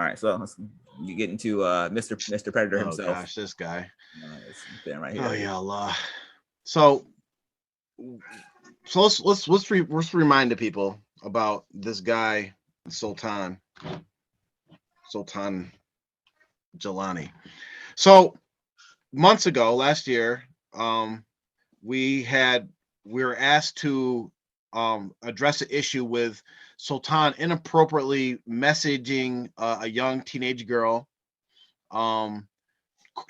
right, so you get into Mr. Predator Oh himself. gosh, this guy. This thing right Oh here. yeah, Allah. So let's remind the people about this guy, Sultan Sultan Gilani. So months ago, last year, we had we were asked to address an issue with Sultan inappropriately messaging a young teenage girl, um,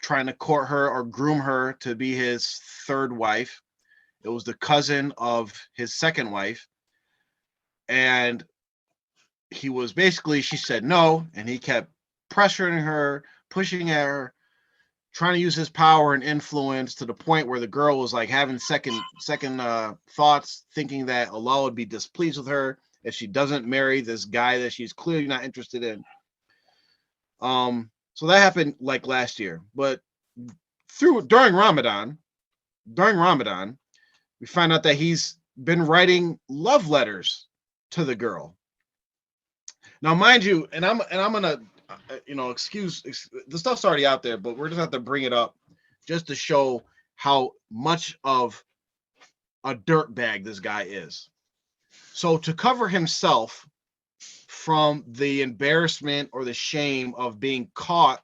trying to court her or groom her to be his third wife. It was the cousin of his second wife, and he was basically, she said no, and he kept pressuring her, pushing at her, trying to use his power and influence to the point where the girl was like having second thoughts, thinking that Allah would be displeased with her if she doesn't marry this guy that she's clearly not interested in. So that happened like last year, but during Ramadan, we find out that he's been writing love letters to the girl. Now, mind you, and I'm gonna, excuse the stuff's already out there, but we're just have to bring it up just to show how much of a dirtbag this guy is. So to cover himself from the embarrassment or the shame of being caught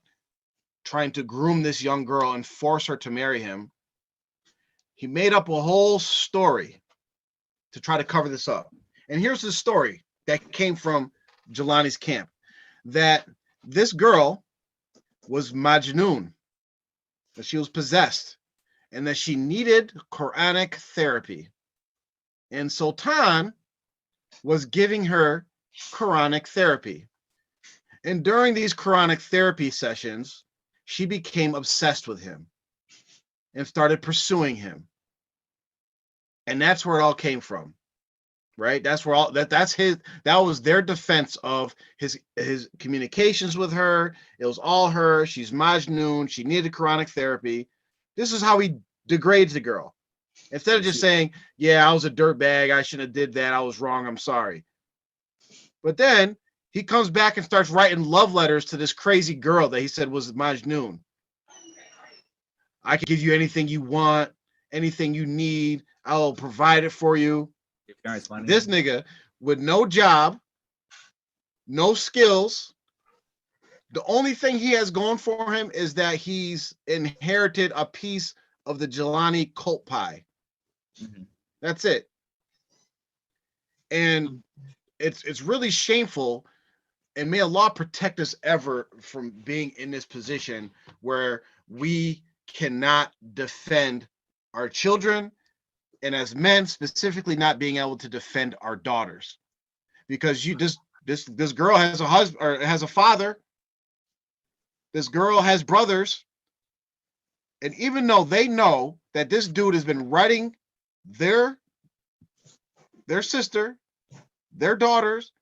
trying to groom this young girl and force her to marry him, he made up a whole story to try to cover this up. And here's the story that came from Jelani's camp, that this girl was Majnun, that she was possessed, and that she needed Quranic therapy. And Sultan was giving her Quranic therapy. And during these Quranic therapy sessions, she became obsessed with him and started pursuing him. And that's where it all came from. Right? That's where that was their defense of his communications with her. It was all her. She's Majnun. She needed Quranic therapy. This is how he degrades the girl. Instead of just saying, yeah, I was a dirtbag, I shouldn't have did that, I was wrong, I'm sorry. But then he comes back and starts writing love letters to this crazy girl that he said was Majnun. I can give you anything you want, anything you need, I'll provide it for you. This nigga with no job, no skills. The only thing he has going for him is that he's inherited a piece of the Gilani cult pie. Mm-hmm. That's it. And it's really shameful. And may Allah protect us ever from being in this position where we cannot defend our children, and as men specifically not being able to defend our daughters, because this girl has a husband or has a father. This girl has brothers, and even though they know that this dude has been writing their sister, their daughters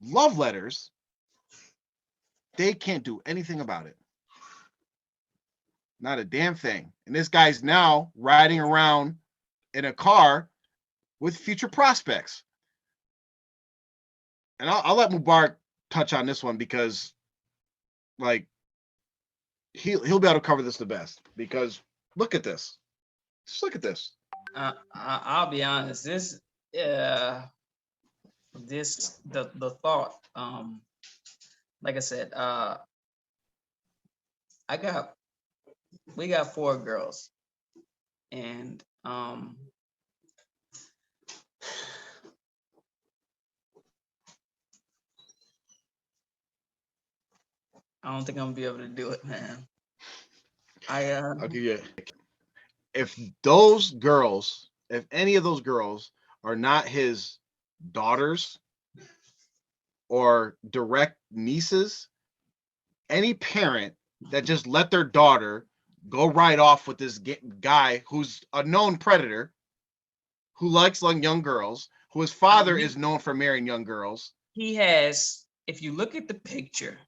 love letters, they can't do anything about it. Not a damn thing. And this guy's now riding around in a car with future prospects. And I'll let Mubarak touch on this one because, like, he'll be able to cover this the best. Because look at this. Just look at this. I'll be honest. The thought. Like I said, we got 4 girls, and I don't think I'm gonna be able to do it, man. I'll give you. If any of those girls are not his daughters or direct nieces, any parent that just let their daughter go right off with this guy who's a known predator, who likes young girls, who his father is known for marrying young girls. He has, if you look at the picture,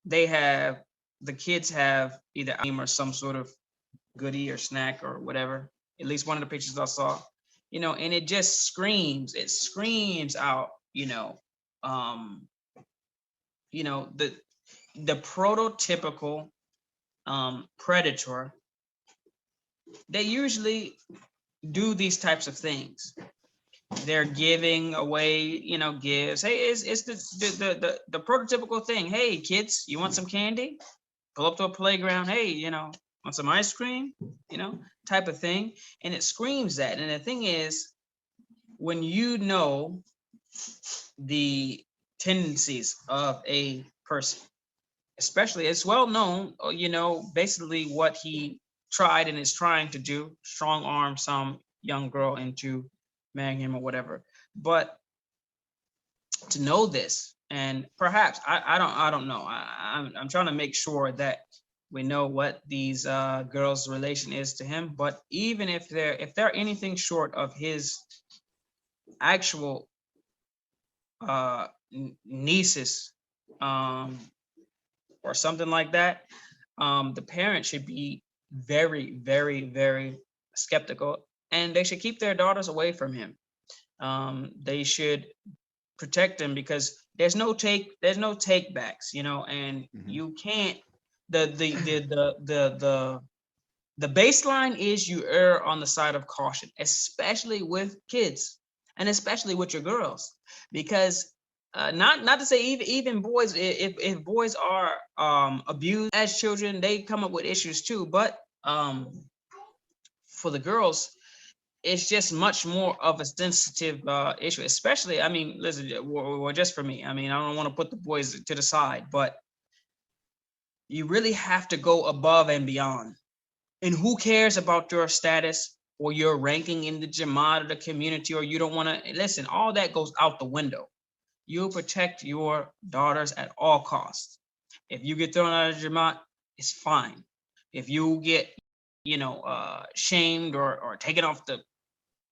the kids have either ice or some sort of goodie or snack or whatever. At least one of the pictures I saw, and it just screams out, you know, the prototypical predator, they usually do these types of things. They're giving away, you know, gifts. Hey, it's the prototypical thing. Hey, kids, you want some candy? Pull up to a playground. Hey, you know, want some ice cream? You know, type of thing. And it screams that. And the thing is, when you know the tendencies of a person, especially it's well known, you know, basically what he tried and is trying to do, strong arm some young girl into marrying him or whatever. But to know this, and perhaps I don't know. I'm trying to make sure that we know what these girls' relation is to him. But even if they're anything short of his actual nieces, or something like that, the parent should be very, very, very skeptical, and they should keep their daughters away from him. They should protect him because there's no take backs, you know, and you can't. The baseline is you err on the side of caution, especially with kids and especially with your girls, because not to say even boys, if boys are abused as children, they come up with issues too. But for the girls, it's just much more of a sensitive issue, especially, I mean, listen, well, just for me, I mean, I don't want to put the boys to the side, but you really have to go above and beyond. And who cares about your status or your ranking in the Jamaat or the community, or you don't want to listen, all that goes out the window. You protect your daughters at all costs. If you get thrown out of Jamaat, it's fine. If you get, you know, shamed or taken off the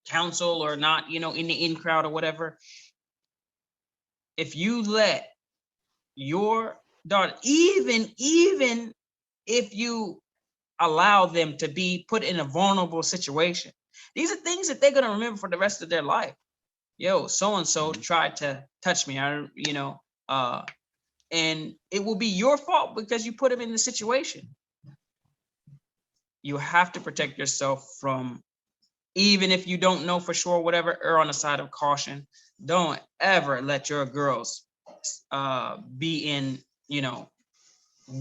council or not, you know, in the in crowd or whatever, if you let your daughter, even if you allow them to be put in a vulnerable situation, these are things that they're going to remember for the rest of their life. Yo, so and so tried to touch me, you know, and it will be your fault because you put him in the situation. You have to protect yourself from, even if you don't know for sure, whatever, err on the side of caution. Don't ever let your girls be in, you know,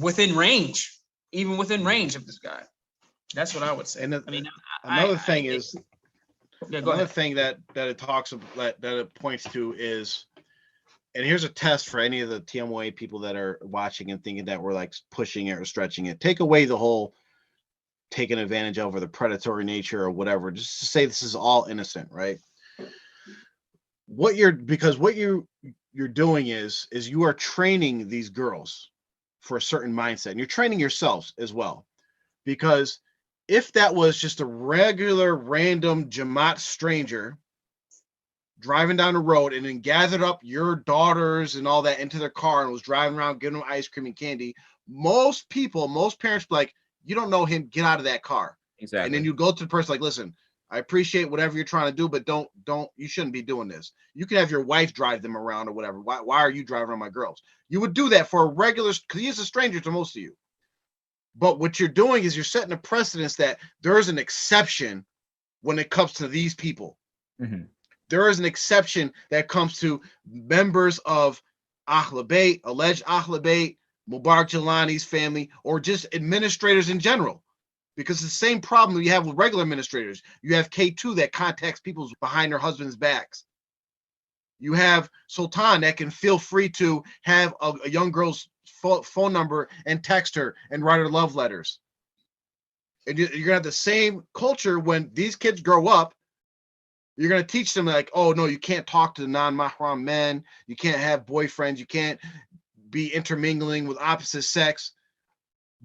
within range, even within range of this guy. That's what I would say. And I mean, another thing is, yeah, go another ahead. thing that it talks that it points to is, and here's a test for any of the TMOA people that are watching and thinking that we're like pushing it or stretching it. Take away the whole taken advantage of or the predatory nature or whatever. Just to say this is all innocent, right? What you're doing is you are training these girls for a certain mindset, and you're training yourselves as well. Because if that was just a regular random Jamaat stranger driving down the road and then gathered up your daughters and all that into their car and was driving around giving them ice cream and candy, most parents be like, you don't know him, get out of that car. Exactly. And then you go to the person like, listen, I appreciate whatever you're trying to do, but don't, you shouldn't be doing this. You can have your wife drive them around or whatever. Why are you driving around my girls? You would do that for a regular, because he is a stranger to most of you. But what you're doing is you're setting a precedence that there is an exception when it comes to these people. There is an exception that comes to members of Ahl Bayt, alleged Ahl Bayt, Mubarak Gilani's family, or just administrators in general. Because it's the same problem you have with regular administrators. You have K2 that contacts people behind their husbands' backs. You have Sultan that can feel free to have a young girl's phone number and text her and write her love letters. And you're gonna have the same culture when these kids grow up. You're gonna teach them like, oh no, you can't talk to the non-mahram men, you can't have boyfriends, you can't be intermingling with opposite sex.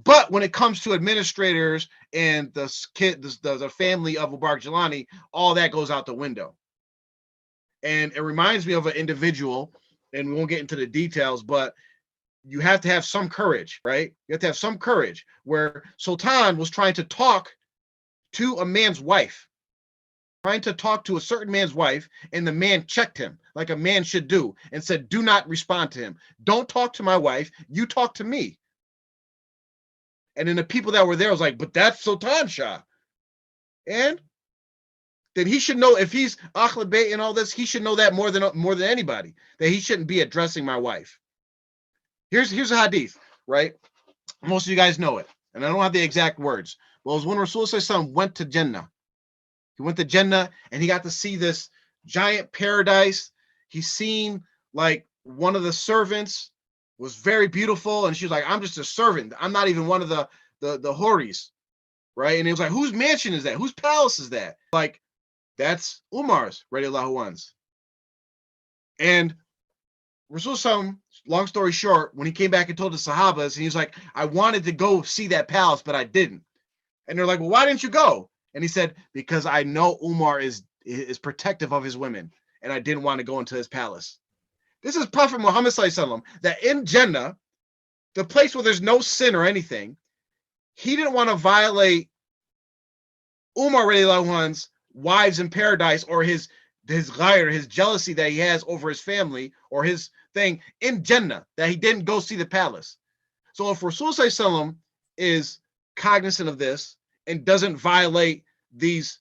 But when it comes to administrators and the family of Mubarak Gilani, all that goes out the window. And it reminds me of an individual, and we won't get into the details, but you have to have some courage, right? You have to have some courage, where Sultan was trying to talk to a man's wife trying to talk to a certain man's wife, and the man checked him like a man should do and said, do not respond to him. Don't talk to my wife. You talk to me. And then the people that were there was like, but that's Sultan Shah. And then he should know, if he's Ahlul Bayt and all this, he should know that more than anybody, that he shouldn't be addressing my wife. Here's a hadith, right? Most of you guys know it, and I don't have the exact words. Well, it was when Rasulullah went to Jannah. He went to Jannah and he got to see this giant paradise. He seen like one of the servants was very beautiful, and she was like, I'm just a servant. I'm not even one of the horis, right? And he was like, whose mansion is that? Whose palace is that? Like, that's Umar's, radiallahu anhu. And Rasulullah, long story short, when he came back and told the Sahabas, and he was like, I wanted to go see that palace, but I didn't. And they're like, well, why didn't you go? And he said, because I know Umar is protective of his women, and I didn't want to go into his palace. This is Prophet Muhammad sallallahu alaihi wasallam, that in Jannah, the place where there's no sin or anything, he didn't want to violate Umar radiallahu anhu's wives in paradise, or his ghayr, his jealousy that he has over his family, or his thing in Jannah, that he didn't go see the palace. So if Rasul sallallahu alaihi wasallam is cognizant of this and doesn't violate these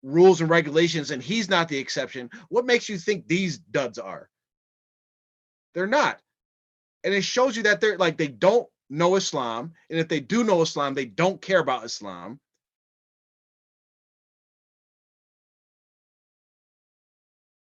rules and regulations, and he's not the exception, what makes you think these duds are? They're not. And it shows you that they're like, they don't know Islam, and if they do know Islam, they don't care about Islam.